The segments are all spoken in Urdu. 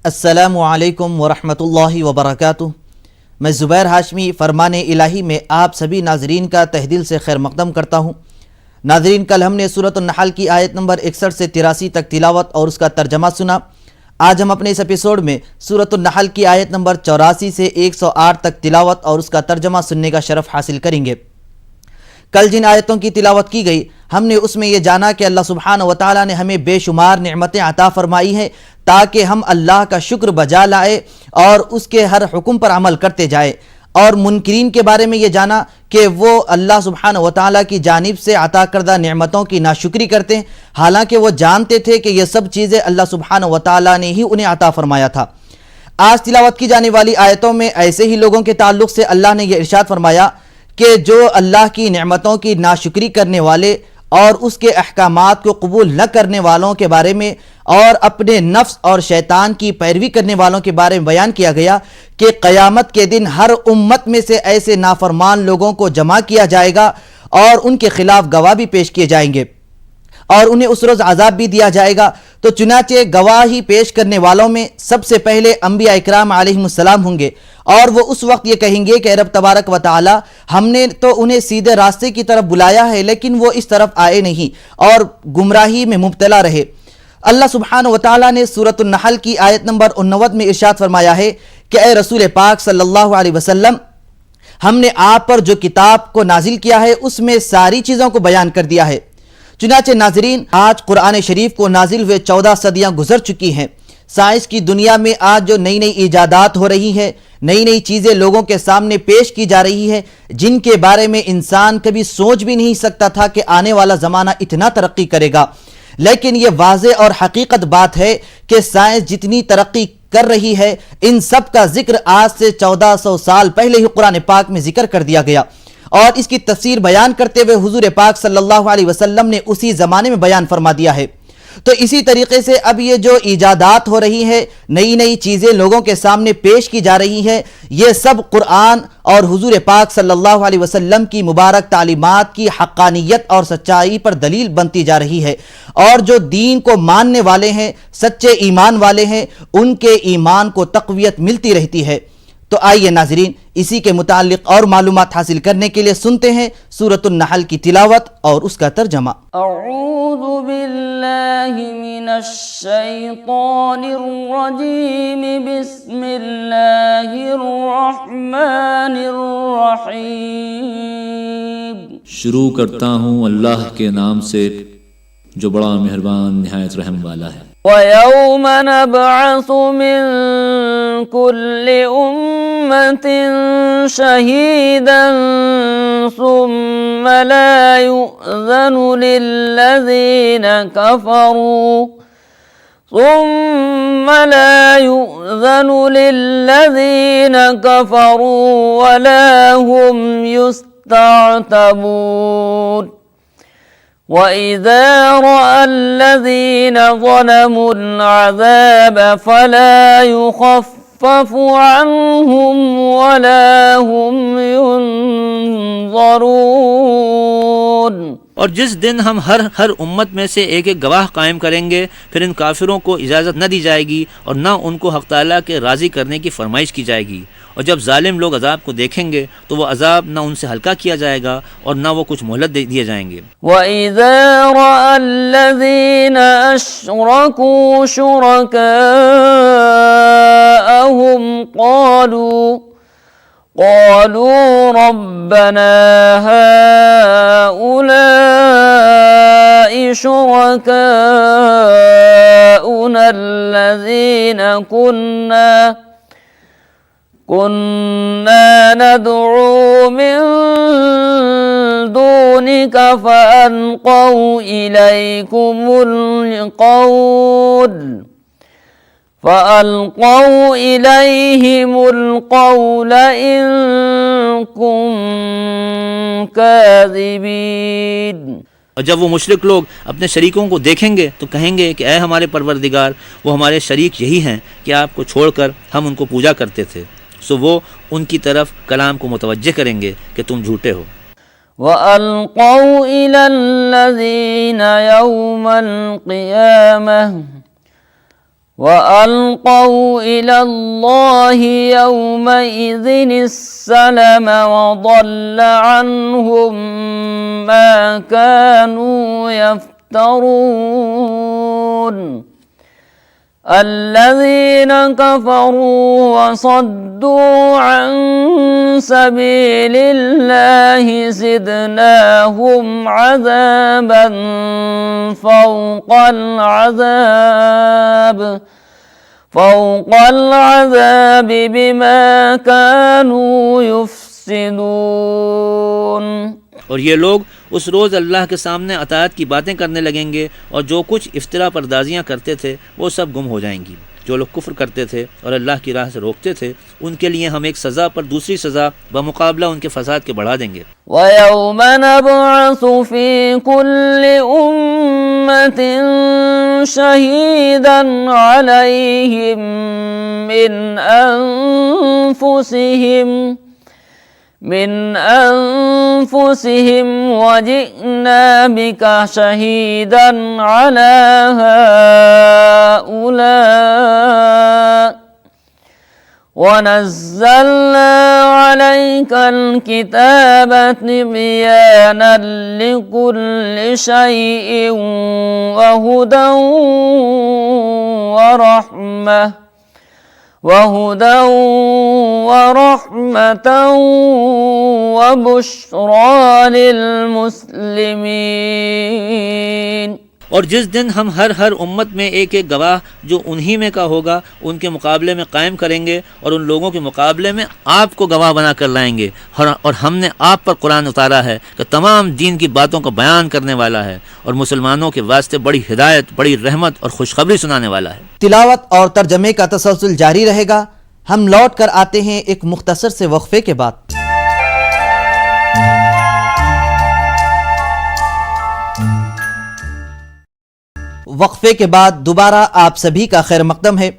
السلام علیکم ورحمۃ اللہ وبرکاتہ۔ میں زبیر ہاشمی فرمان الہی میں آپ سبھی ناظرین کا تہ دل سے خیر مقدم کرتا ہوں۔ ناظرین، کل ہم نے سورۃ النحل کی آیت نمبر 61 سے 83 تک تلاوت اور اس کا ترجمہ سنا۔ آج ہم اپنے اس ایپیسوڈ میں سورۃ النحل کی آیت نمبر 84 سے 108 تک تلاوت اور اس کا ترجمہ سننے کا شرف حاصل کریں گے۔ کل جن آیتوں کی تلاوت کی گئی، ہم نے اس میں یہ جانا کہ اللہ سبحانہ و تعالیٰ نے ہمیں بے شمار نعمتیں عطا فرمائی ہیں تاکہ ہم اللہ کا شکر بجا لائے اور اس کے ہر حکم پر عمل کرتے جائیں، اور منکرین کے بارے میں یہ جانا کہ وہ اللہ سبحانہ و تعالیٰ کی جانب سے عطا کردہ نعمتوں کی ناشکری کرتے ہیں، حالانکہ وہ جانتے تھے کہ یہ سب چیزیں اللہ سبحانہ و تعالیٰ نے ہی انہیں عطا فرمایا تھا۔ آج تلاوت کی جانے والی آیتوں میں ایسے ہی لوگوں کے تعلق سے اللہ نے یہ ارشاد فرمایا کہ جو اللہ کی نعمتوں کی ناشکری کرنے والے اور اس کے احکامات کو قبول نہ کرنے والوں کے بارے میں اور اپنے نفس اور شیطان کی پیروی کرنے والوں کے بارے میں بیان کیا گیا کہ قیامت کے دن ہر امت میں سے ایسے نافرمان لوگوں کو جمع کیا جائے گا اور ان کے خلاف گواہ بھی پیش کیے جائیں گے اور انہیں اس روز عذاب بھی دیا جائے گا۔ تو چنانچہ گواہی پیش کرنے والوں میں سب سے پہلے انبیاء اکرام علیہم السلام ہوں گے، اور وہ اس وقت یہ کہیں گے کہ رب تبارک و تعالی، ہم نے تو انہیں سیدھے راستے کی طرف بلایا ہے لیکن وہ اس طرف آئے نہیں اور گمراہی میں مبتلا رہے۔ اللہ سبحانہ و تعالی نے سورۃ النحل کی آیت نمبر 89 میں ارشاد فرمایا ہے کہ اے رسول پاک صلی اللہ علیہ وسلم، ہم نے آپ پر جو کتاب کو نازل کیا ہے اس میں ساری چیزوں کو بیان کر دیا ہے۔ چنانچہ ناظرین، آج قرآن شریف کو نازل ہوئے 14 صدیاں گزر چکی ہیں۔ سائنس کی دنیا میں آج جو نئی نئی ایجادات ہو رہی ہیں، نئی نئی چیزیں لوگوں کے سامنے پیش کی جا رہی ہیں جن کے بارے میں انسان کبھی سوچ بھی نہیں سکتا تھا کہ آنے والا زمانہ اتنا ترقی کرے گا، لیکن یہ واضح اور حقیقت بات ہے کہ سائنس جتنی ترقی کر رہی ہے، ان سب کا ذکر آج سے 1400 سال پہلے ہی قرآن پاک میں ذکر کر دیا گیا، اور اس کی تفسیر بیان کرتے ہوئے حضور پاک صلی اللہ علیہ وسلم نے اسی زمانے میں بیان فرما دیا ہے۔ تو اسی طریقے سے اب یہ جو ایجادات ہو رہی ہیں، نئی نئی چیزیں لوگوں کے سامنے پیش کی جا رہی ہیں، یہ سب قرآن اور حضور پاک صلی اللہ علیہ وسلم کی مبارک تعلیمات کی حقانیت اور سچائی پر دلیل بنتی جا رہی ہے، اور جو دین کو ماننے والے ہیں، سچے ایمان والے ہیں، ان کے ایمان کو تقویت ملتی رہتی ہے۔ تو آئیے ناظرین، اسی کے متعلق اور معلومات حاصل کرنے کے لیے سنتے ہیں سورۃ النحل کی تلاوت اور اس کا ترجمہ۔ اعوذ باللہ من الشیطان الرجیم، بسم اللہ الرحمن الرحیم۔ شروع کرتا ہوں اللہ کے نام سے جو بڑا مہربان نہایت رحم والا ہے۔ وَيَوْمَ نَبْعَثُ مِن كُلِّ أُمَّةٍ شَهِيدًا ثُمَّ لَا يُؤْذَنُ لِلَّذِينَ كَفَرُوا وَلَا هُمْ يُسْتَعْتَبُونَ۔ وَإِذَا رَأَى الَّذِينَ ظَلَمُوا الْعَذَابَ فَلَا يُخَفَّفُ عَنْهُمْ وَلَا هُمْ يُنظَرُونَ۔ اور جس دن ہم ہر امت میں سے ایک ایک گواہ قائم کریں گے، پھر ان کافروں کو اجازت نہ دی جائے گی اور نہ ان کو حق تعالیٰ کے راضی کرنے کی فرمائش کی جائے گی، اور جب ظالم لوگ عذاب کو دیکھیں گے تو وہ عذاب نہ ان سے ہلکا کیا جائے گا اور نہ وہ کچھ مہلت دیے جائیں گے۔ وَإِذَا رَأَى الَّذِينَ أَشْرَكُوا شُرَكَاءَهُمْ قالوا ربنا هؤلاء شركاؤنا الذين كنا ندعو من دونك فألقوا إليهم القول إن كنتم كاذبين۔ اور جب وہ مشرک لوگ اپنے شریکوں کو دیکھیں گے تو کہیں گے کہ اے ہمارے پروردگار، وہ ہمارے شریک یہی ہیں کہ آپ کو چھوڑ کر ہم ان کو پوجا کرتے تھے۔ سو وہ ان کی طرف کلام کو متوجہ کریں گے کہ تم جھوٹے ہو۔ وَأَلْقَوْا إِلَى الَّذِينَ يَوْمَ الْقِيَامَةِ وألقوا إلى الله يومئذ السلم وضل عنهم ما كانوا يفترون الذين كفروا وصدوا عن سبيل الله زدناهم عذابا فوق العذاب بما كانوا يفسدون. اور یہ لوگ اس روز اللہ کے سامنے اطاعت کی باتیں کرنے لگیں گے، اور جو کچھ افترا پردازیاں کرتے تھے وہ سب گم ہو جائیں گی. جو لوگ کفر کرتے تھے اور اللہ کی راہ سے روکتے تھے، ان کے لیے ہم ایک سزا پر دوسری سزا بمقابلہ ان کے فساد کے بڑھا دیں گے. وَيَوْمَ نَبْعَثُ فِي كُلِّ أُمَّةٍ شَهِيدًا عَلَيْهِمْ من أنفسهم وجئنا بك شهيدا على هؤلاء ونزلنا عليك الكتاب تبيانا لكل شيء وهدى ورحمة وبشرى للمسلمين. اور جس دن ہم ہر امت میں ایک ایک گواہ جو انہی میں کا ہوگا ان کے مقابلے میں قائم کریں گے، اور ان لوگوں کے مقابلے میں آپ کو گواہ بنا کر لائیں گے. اور ہم نے آپ پر قرآن اتارا ہے کہ تمام دین کی باتوں کا بیان کرنے والا ہے، اور مسلمانوں کے واسطے بڑی ہدایت، بڑی رحمت اور خوشخبری سنانے والا ہے. تلاوت اور ترجمے کا تسلسل جاری رہے گا. ہم لوٹ کر آتے ہیں ایک مختصر سے وقفے کے بعد. وقفے کے بعد دوبارہ آپ سبھی کا خیر مقدم ہے.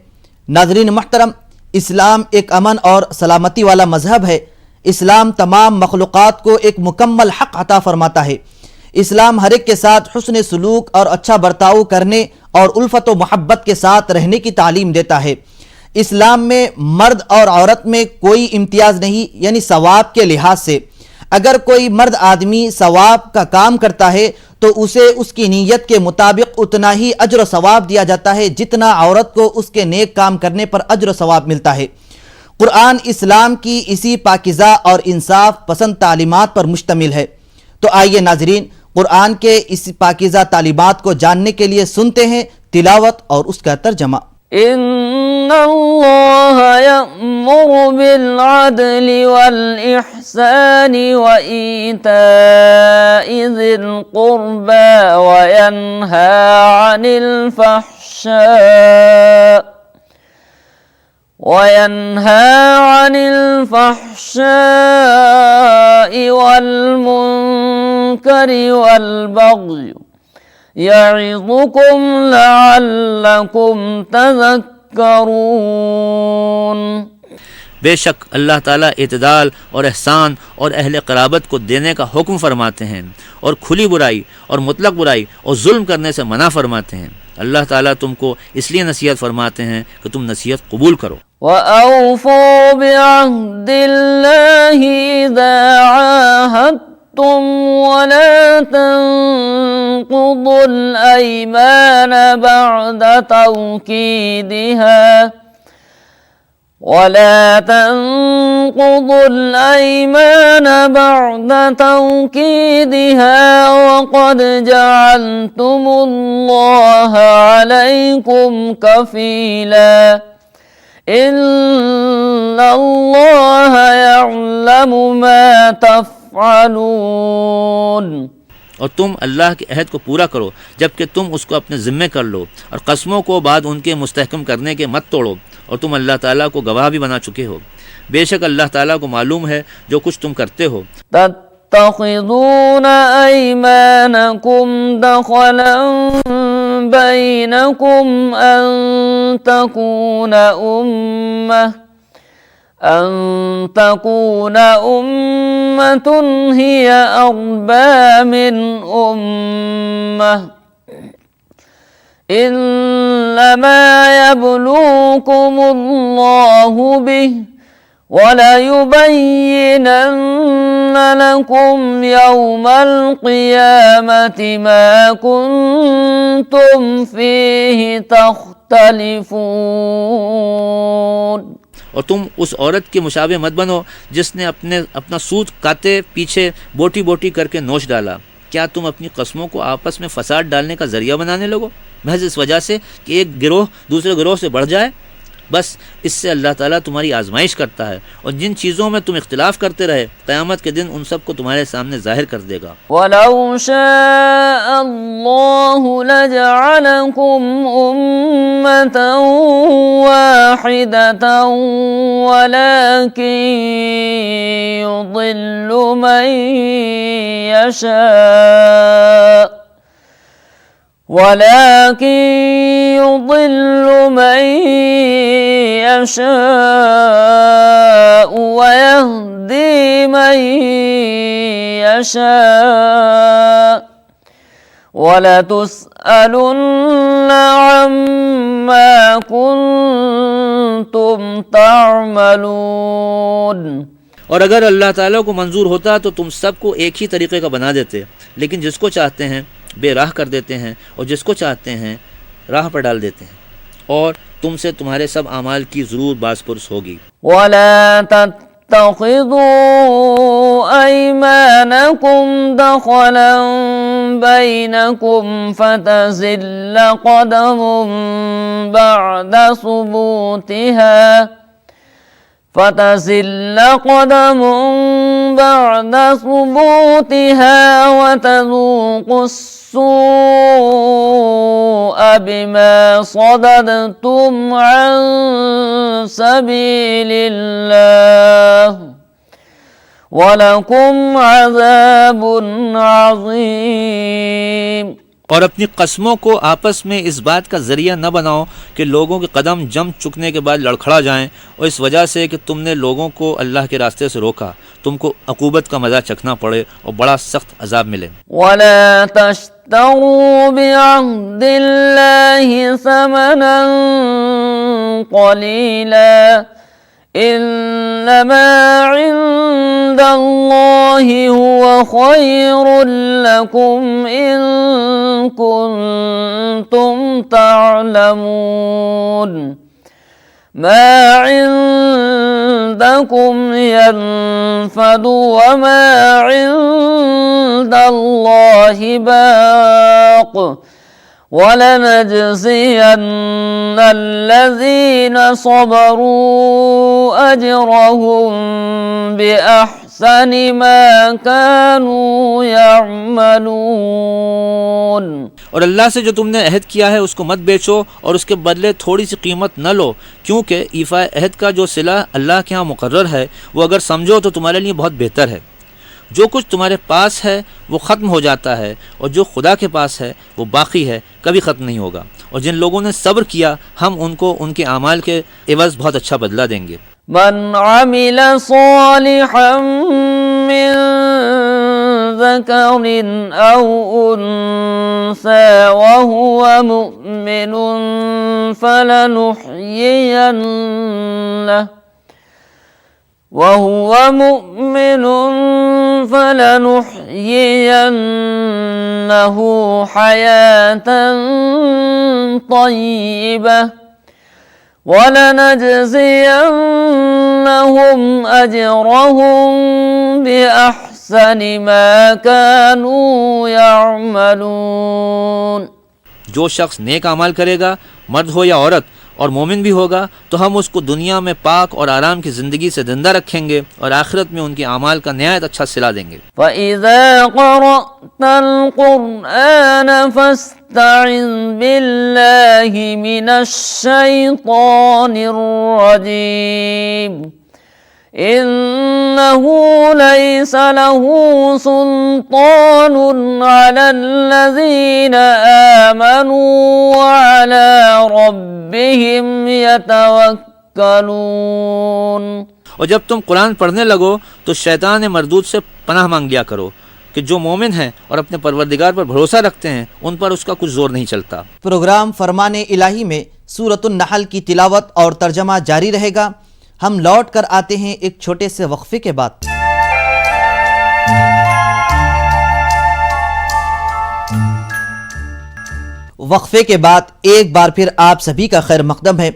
ناظرین محترم، اسلام ایک امن اور سلامتی والا مذہب ہے. اسلام تمام مخلوقات کو ایک مکمل حق عطا فرماتا ہے. اسلام ہر ایک کے ساتھ حسن سلوک اور اچھا برتاؤ کرنے اور الفت و محبت کے ساتھ رہنے کی تعلیم دیتا ہے. اسلام میں مرد اور عورت میں کوئی امتیاز نہیں، یعنی ثواب کے لحاظ سے. اگر کوئی مرد آدمی ثواب کا کام کرتا ہے تو اسے اس کی نیت کے مطابق اتنا ہی اجر و ثواب دیا جاتا ہے جتنا عورت کو اس کے نیک کام کرنے پر اجر و ثواب ملتا ہے. قرآن اسلام کی اسی پاکیزہ اور انصاف پسند تعلیمات پر مشتمل ہے. تو آئیے ناظرین، قرآن کے اس پاکیزہ تعلیمات کو جاننے کے لیے سنتے ہیں تلاوت اور اس کا ترجمہ. إن الله يأمر بالعدل والإحسان وإيتاء ذي القربى وينهى عن الفحشاء والمنكر والبغي يعظكم لعلكم تذكرون. بے شک اللہ تعالیٰ اعتدال اور احسان اور اہل قرابت کو دینے کا حکم فرماتے ہیں، اور کھلی برائی اور مطلق برائی اور ظلم کرنے سے منع فرماتے ہیں. اللہ تعالیٰ تم کو اس لیے نصیحت فرماتے ہیں کہ تم نصیحت قبول کرو. وَأَوْفُوا بِعَهْدِ اللَّهِ إِذَا عَاهَدتُّمْ وَلَا تَنقُضُوا الْأَيْمَانَ بَعْدَ تَوْكِيدِهَا وَقَدْ جَعَلْتُمُ اللَّهَ عَلَيْكُمْ كَفِيلًا إِنَّ اللَّهَ يَعْلَمُ مَا تَفْعَلُونَ. اور تم اللہ کے عہد کو پورا کرو جبکہ تم اس کو اپنے ذمے کر لو، اور قسموں کو بعد ان کے مستحکم کرنے کے مت توڑو، اور تم اللہ تعالیٰ کو گواہ بھی بنا چکے ہو. بے شک اللہ تعالیٰ کو معلوم ہے جو کچھ تم کرتے ہو. تتخذون أيمانكم دخلا بينكم أن تكون أمة هي أربى من أمة إن إنما يبلوكم الله به وَلَيُبَيِّنَنَّ لَكُمْ يَوْمَ الْقِيَامَةِ مَا كُنْتُمْ فِيهِ تَخْتَلِفُونَ۔ اور تم اس عورت کے مشابہ مت بنو جس نے اپنا سود کاتے پیچھے بوٹی بوٹی کر کے نوچ ڈالا۔ کیا تم اپنی قسموں کو آپس میں فساد ڈالنے کا ذریعہ بنانے لگو محض اس وجہ سے کہ ایک گروہ دوسرے گروہ سے بڑھ جائے؟ بس اس سے اللہ تعالیٰ تمہاری آزمائش کرتا ہے، اور جن چیزوں میں تم اختلاف کرتے رہے قیامت کے دن ان سب کو تمہارے سامنے ظاہر کر دے گا۔ وَلَوْ شَاءَ اللَّهُ لَجَعَلَكُمْ أُمَّةً وَاحِدَةً وَلَكِنْ يُضِلُّ مَنْ يَشَاءُ وَيَهْدِي مَن يَشَاءُ وَلَتُسْأَلُنَّ عَمَّا كُنتُمْ تَعْمَلُونَ۔ اور اگر اللہ تعالیٰ کو منظور ہوتا تو تم سب کو ایک ہی طریقے کا بنا دیتے، لیکن جس کو چاہتے ہیں بے راہ کر دیتے ہیں اور جس کو چاہتے ہیں راہ پر ڈال دیتے ہیں، اور تم سے تمہارے سب اعمال کی ضرور باز پرس ہوگی۔ وَلَا تَتَّخِذُوا أَيْمَانَكُمْ دَخَلًا بَيْنَكُمْ فَتَزِلَّ قَدَمٌ بَعْدَ ثُبُوتِهَا وَتَذُوقُوا السُّوءَ بِمَا صَدَدتُّمْ عَن سَبِيلِ اللَّهِ وَلَكُمْ عَذَابٌ عَظِيمٌ۔ اور اپنی قسموں کو آپس میں اس بات کا ذریعہ نہ بناؤ کہ لوگوں کے قدم جم چکنے کے بعد لڑکھڑا جائیں، اور اس وجہ سے کہ تم نے لوگوں کو اللہ کے راستے سے روکا تم کو عقوبت کا مزہ چکھنا پڑے اور بڑا سخت عذاب ملے۔ وَلَا تَشْتَرُوا بِعَهْدِ اللَّهِ ثَمَنًا قَلِيلًا إِنَّمَا عِندَ اللَّهِ هُوَ خَيْرٌ لَكُمْ إِن كُنتُمْ تَعْلَمُونَ۔ مَا عِندَكُمْ يَنفَدُ وَمَا عِندَ اللَّهِ بَاقٍ وَلَنَجْزِيَنَّ الَّذِينَ صَبَرُوا أَجْرَهُم بِأَحْسَنِ مَا كَانُوا يَعْمَلُونَ۔ اور اللہ سے جو تم نے عہد کیا ہے اس کو مت بیچو اور اس کے بدلے تھوڑی سی قیمت نہ لو، کیونکہ ایفاء عہد کا جو صلہ اللہ کے ہاں مقرر ہے وہ اگر سمجھو تو تمہارے لیے بہت بہتر ہے۔ جو کچھ تمہارے پاس ہے وہ ختم ہو جاتا ہے، اور جو خدا کے پاس ہے وہ باقی ہے، کبھی ختم نہیں ہوگا۔ اور جن لوگوں نے صبر کیا ہم ان کو ان کے اعمال کے عوض بہت اچھا بدلہ دیں گے۔ من عمل صالحا من ذكر أو أنثى وهو مؤمن فلنحيينه حياة طيبة وَلَنَجْزِيَنَّهُمْ أَجْرَهُمْ بِأَحْسَنِ مَا كَانُوا يَعْمَلُونَ۔ جو شخص نیک اعمال کرے گا، مرد ہو یا عورت، اور مومن بھی ہوگا، تو ہم اس کو دنیا میں پاک اور آرام کی زندگی سے زندہ رکھیں گے، اور آخرت میں ان کے اعمال کا نہایت اچھا صلہ دیں گے۔ فَإِذَا قَرَأْتَ الْقُرْآنَ فَاسْتَعِذْ بِاللَّهِ مِنَ الشَّيْطَانِ الرَّجِيمِ إِنَّهُ لَيْسَ لَهُ سُلْطَانٌ عَلَى الَّذِينَ آمَنُوا وَعَلَى رَبِّهِمْ يَتَوَكَّلُونَ۔ اور جب تم قرآن پڑھنے لگو تو شیطان مردود سے پناہ مانگ لیا کرو، کہ جو مومن ہیں اور اپنے پروردگار پر بھروسہ رکھتے ہیں ان پر اس کا کچھ زور نہیں چلتا۔ پروگرام فرمان الہی میں سورۃ النحل کی تلاوت اور ترجمہ جاری رہے گا۔ ہم لوٹ کر آتے ہیں ایک چھوٹے سے وقفے کے بعد۔ وقفے کے بعد ایک بار پھر آپ سبھی کا خیر مقدم ہے۔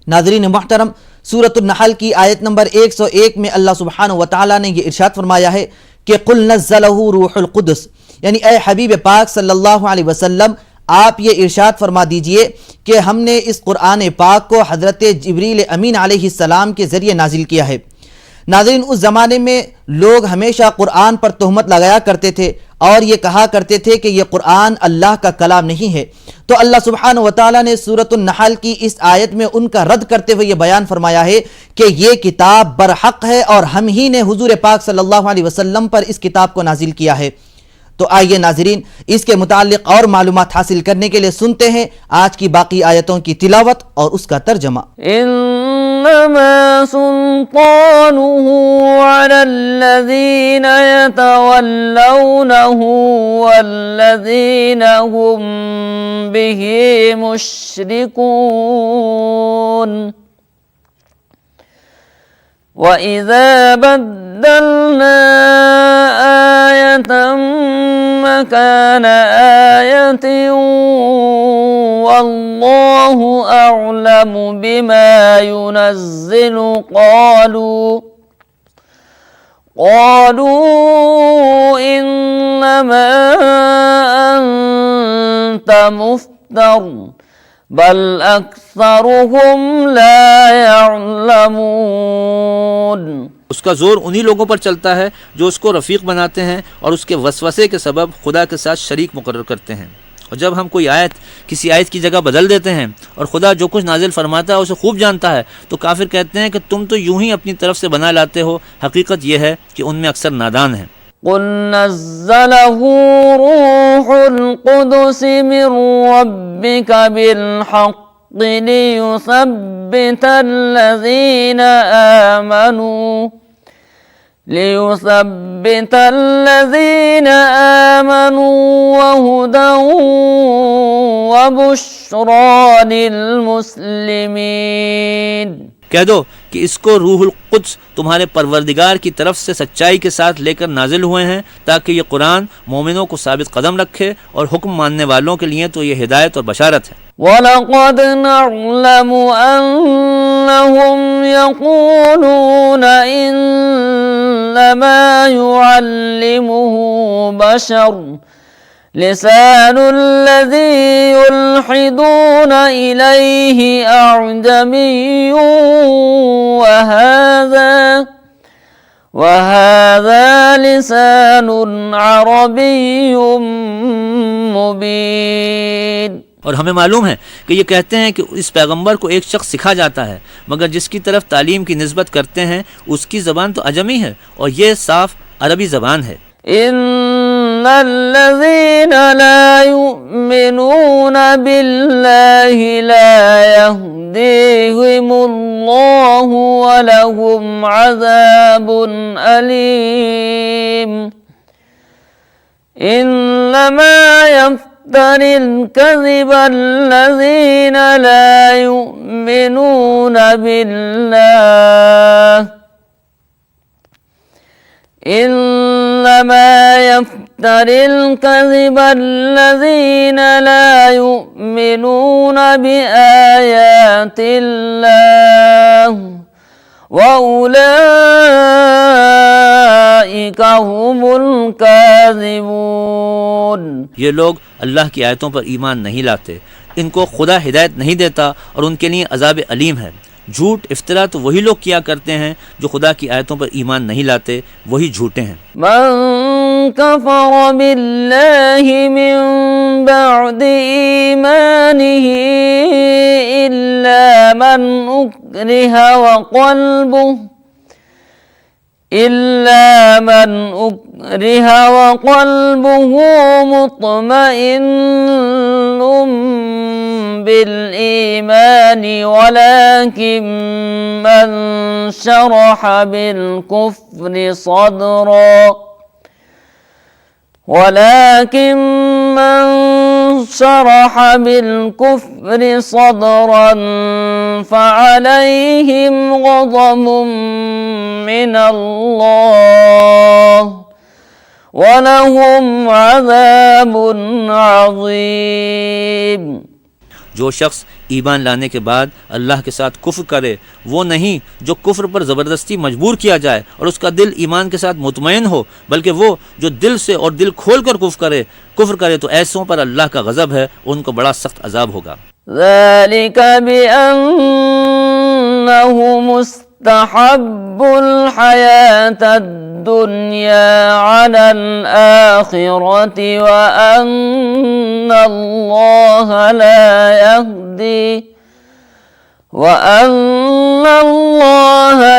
ناظرین محترم، سورۃ النحل کی آیت نمبر 101 میں اللہ سبحانہ وتعالی نے یہ ارشاد فرمایا ہے کہ قل نزلہ روح القدس، یعنی اے حبیب پاک صلی اللہ علیہ وسلم آپ یہ ارشاد فرما دیجئے کہ ہم نے اس قرآن پاک کو حضرت جبریل امین علیہ السلام کے ذریعے نازل کیا ہے۔ ناظرین، اس زمانے میں لوگ ہمیشہ قرآن پر تہمت لگایا کرتے تھے اور یہ کہا کرتے تھے کہ یہ قرآن اللہ کا کلام نہیں ہے، تو اللہ سبحانہ وتعالی نے سورۃ النحل کی اس آیت میں ان کا رد کرتے ہوئے یہ بیان فرمایا ہے کہ یہ کتاب برحق ہے اور ہم ہی نے حضور پاک صلی اللہ علیہ وسلم پر اس کتاب کو نازل کیا ہے۔ تو آئیے ناظرین اس کے متعلق اور معلومات حاصل کرنے کے لیے سنتے ہیں آج کی باقی آیتوں کی تلاوت اور اس کا ترجمہ۔ انما سلطانه على الذين يتولونه والذين هم به مشركون وَإِذَا بَدَّلْنَا آيَةً مَكَانَ آيَةٍ وَاللَّهُ أَعْلَمُ بِمَا يُنَزِّلُ قَالُوا إِنَّمَا أَنْتَ مُفْتَرٍ بل اکثرهم لا يعلمون۔ اس کا زور انہی لوگوں پر چلتا ہے جو اس کو رفیق بناتے ہیں اور اس کے وسوسے کے سبب خدا کے ساتھ شریک مقرر کرتے ہیں۔ اور جب ہم کوئی آیت کسی آیت کی جگہ بدل دیتے ہیں اور خدا جو کچھ نازل فرماتا ہے اسے خوب جانتا ہے تو کافر کہتے ہیں کہ تم تو یوں ہی اپنی طرف سے بنا لاتے ہو۔ حقیقت یہ ہے کہ ان میں اکثر نادان ہیں۔ قل نزله روح القدس من ربك بالحق ليثبت الذين آمنوا وهدى وبشرى للمسلمين۔ کہہ دو کہ اس کو روح القدس تمہارے پروردگار کی طرف سے سچائی کے ساتھ لے کر نازل ہوئے ہیں تاکہ یہ قرآن مومنوں کو ثابت قدم رکھے اور حکم ماننے والوں کے لیے تو یہ ہدایت اور بشارت ہے۔ وَلَقَدْ نَعْلَمُ أَنَّهُمْ يَقُولُونَ إِنَّمَا يُعَلِّمُهُ بَشَرٌ لسان الذي يلحدون إليه أعجمي وهذا لسان عربي مبين۔ اور ہمیں معلوم ہے کہ یہ کہتے ہیں کہ اس پیغمبر کو ایک شخص سکھا جاتا ہے مگر جس کی طرف تعلیم کی نسبت کرتے ہیں اس کی زبان تو عجمی ہے اور یہ صاف عربی زبان ہے۔ ان الذين لا يؤمنون بالله لا يهديهم الله ولهم عذاب أليم۔ انما يفتر الكذب الذين لا يؤمنون بالله إنما يفتر الكذب الذين لا يؤمنون بآيات الله وأولئك هم الكاذبون۔ یہ لوگ اللہ کی آیتوں پر ایمان نہیں لاتے، ان کو خدا ہدایت نہیں دیتا اور ان کے لیے عذاب علیم ہے۔ جھوٹ افطرا تو وہی لوگ کیا کرتے ہیں جو خدا کی آیتوں پر ایمان نہیں لاتے، وہی جھوٹے ہیں۔ من كفر بالله من بعد إيمانه إلا من أكره وقلبه مطمئن بالإيمان ولكن من شرح بالكفر ولكن من شرح بالكفر صدرا فعليهم غضب من الله وَلَهُمْ عَذَابٌ عَظِيمٌ۔ جو شخص ایمان لانے کے بعد اللہ کے ساتھ کفر کرے وہ نہیں جو کفر پر زبردستی مجبور کیا جائے اور اس کا دل ایمان کے ساتھ مطمئن ہو، بلکہ وہ جو دل سے اور دل کھول کر کفر کرے تو ایسوں پر اللہ کا غضب ہے، ان کو بڑا سخت عذاب ہوگا۔ ذَلِكَ بِأَنَّهُ مُسْتَحَبُّ الْحَيَاةَ الدُّنْيَا عَلَى الْآخِرَةِ وَأَنَّ اللَّهَ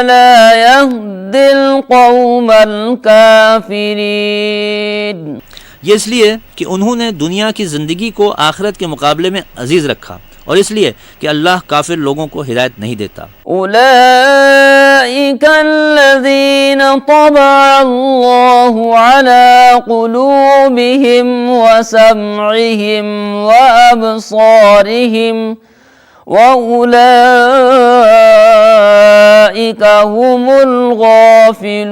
لَا يَهْدِي الْقَوْمَ الْكَافِرِينَ۔ یہ اس لیے کہ انہوں نے دنیا کی زندگی کو آخرت کے مقابلے میں عزیز رکھا، اور اس لیے کہ اللہ کافر لوگوں کو ہدایت نہیں دیتا۔ اولئک الذین طبع اللہ علی قلوبہم وسمعہم وابصارہم وَأُولَئِكَ هُمُ الْغَافِلُونَ۔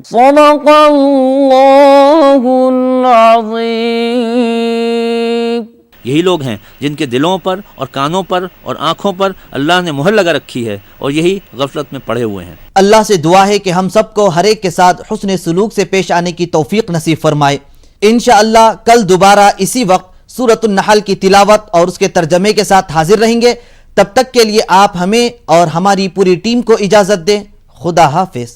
صدق اللہ العظیم۔ یہی لوگ ہیں جن کے دلوں پر اور کانوں پر اور آنکھوں پر اللہ نے مہر لگا رکھی ہے اور یہی غفلت میں پڑے ہوئے ہیں۔ اللہ سے دعا ہے کہ ہم سب کو ہر ایک کے ساتھ حسن سلوک سے پیش آنے کی توفیق نصیب فرمائے۔ انشاءاللہ کل دوبارہ اسی وقت سورۃ النحل کی تلاوت اور اس کے ترجمے کے ساتھ حاضر رہیں گے۔ تب تک کے لیے آپ ہمیں اور ہماری پوری ٹیم کو اجازت دیں۔ خدا حافظ۔